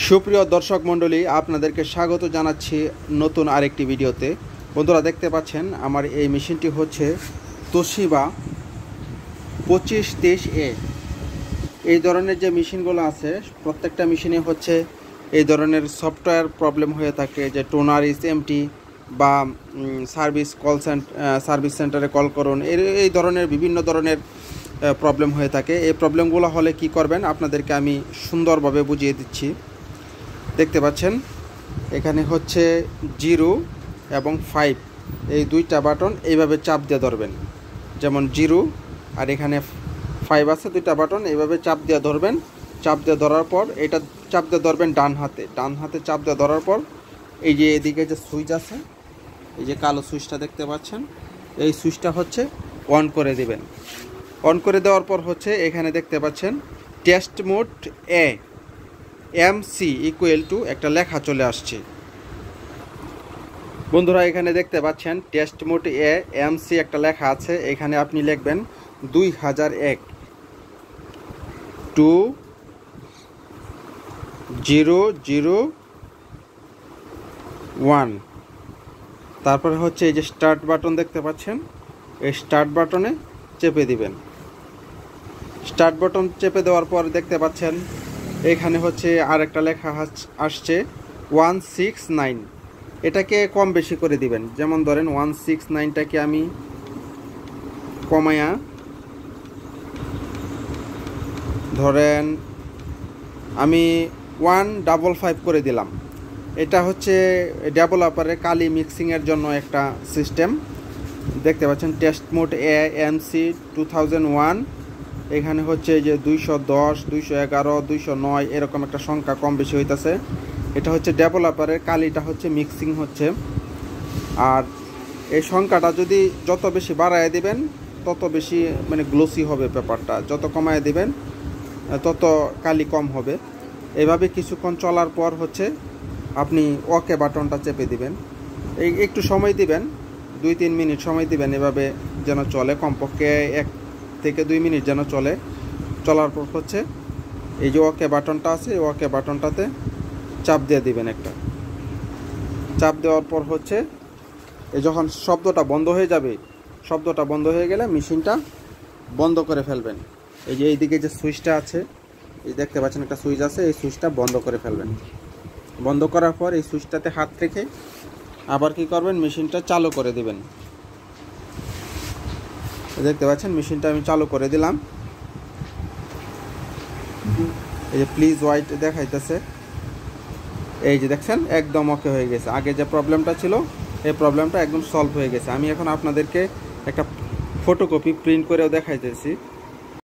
সুপ্রিয় দর্শক মণ্ডলী, আপনাদেরকে স্বাগত জানাচ্ছি নতুন আরেকটি ভিডিওতে। বন্ধুরা, দেখতে পাচ্ছেন আমার এই মেশিনটি হচ্ছে তোশিবা 2530A। এই ধরনের যে মেশিনগুলো আছে প্রত্যেকটা মেশিনে হচ্ছে এই ধরনের সফটওয়্যার প্রবলেম হয়ে থাকে, যে টোনার ইজ এমটি বা সার্ভিস সেন্টারে কল করুন, এই ধরনের বিভিন্ন ধরনের প্রবলেম হয়ে থাকে। এই প্রবলেমগুলো হলে কি করবেন আপনাদেরকে আমি সুন্দরভাবে বুঝিয়ে দিচ্ছি। দেখতে পাচ্ছেন এখানে হচ্ছে 0 এবং 5 এই দুইটা বাটন এইভাবে চাপ দিয়ে ধরবেন, যেমন 0 আর এখানে 5 আছে, দুইটা বাটন এইভাবে চাপ দিয়ে ধরবেন। চাপ দিয়ে ধরার পর এটা চাপ দিয়ে ধরবেন ডান হাতে চাপ দিয়ে ধরার পর এই যে এদিকে যে সুইচ আছে, এই যে কালো সুইচটা দেখতে পাচ্ছেন, এই সুইচটা হচ্ছে অন করে দিবেন। অন করে দেওয়ার পর হচ্ছে এখানে দেখতে পাচ্ছেন test mode MC equal to একটা লেখা চলে আসছে। বন্ধুরা, এখানে দেখতে পাচ্ছেন টেস্ট মোড MC একটা লেখা আছে। এখানে আপনি লিখবেন 2001 2001। তারপরে হচ্ছে এই যে স্টার্ট বাটন দেখতে পাচ্ছেন, এই স্টার্ট বাটনে চেপে দিবেন। স্টার্ট বাটন চেপে দেওয়ার পর দেখতে পাচ্ছেন এখানে হচ্ছে আর একটা লেখা আসছে 169। এটাকে কম বেশি করে দিবেন। যেমন ধরেন 169টাকে আমি কমায়া ধরেন আমি 155 করে দিলাম। এটা হচ্ছে ডেভেলপারের কালি মিক্সিংয়ের জন্য একটা সিস্টেম। দেখতে পাচ্ছেন টেস্ট মোড MC 2001। এখানে হচ্ছে যে 210, 211, 209 এরকম একটা সংখ্যা কম বেশি হইতেছে। এটা হচ্ছে ডেভেলপারের কালিটা হচ্ছে মিক্সিং হচ্ছে। আর এই সংখ্যাটা যদি যত বেশি বাড়ায় দিবেন তত বেশি মানে গ্লোসি হবে পেপারটা, যত কমায় দিবেন তত কালি কম হবে। এভাবে কিছুক্ষণ চলার পর হচ্ছে আপনি ওকে বাটনটা চেপে দিবেন। এই একটু সময় দিবেন, 2-3 মিনিট সময় দিবেন, এভাবে যেন চলে, কমপক্ষে 1 থেকে 2 মিনিট যেন চলে। চলার পর হচ্ছে এই যে ওকে বাটনটা আছে, এই ওকে বাটনটাতে চাপ দিয়ে দিবেন একটা। চাপ দেওয়ার পর হচ্ছে এই যখন শব্দটা বন্ধ হয়ে যাবে, শব্দটা বন্ধ হয়ে গেলে মেশিনটা বন্ধ করে ফেলবেন। এই যে এইদিকে যে সুইচটা আছে, এই দেখতে পাচ্ছেন একটা সুইচ আছে, এই সুইচটা বন্ধ করে ফেলবেন। বন্ধ করার পর এই সুইচটাতে হাত রেখে আবার কি করবেন, মেশিনটা চালু করে দিবেন। দেখতে পাচ্ছেন মেশিনটা আমি চালু করে দিলাম। এই যে প্লিজ ওয়াইট দেখাইতেছে, এই যে দেখছেন একদম ওকে হয়ে গেছে। আগে যে প্রবলেমটা ছিল এই প্রবলেমটা একদম সলভ হয়ে গেছে। আমি এখন আপনাদেরকে একটা ফটোকপি প্রিন্ট করেও দেখাইতেছি।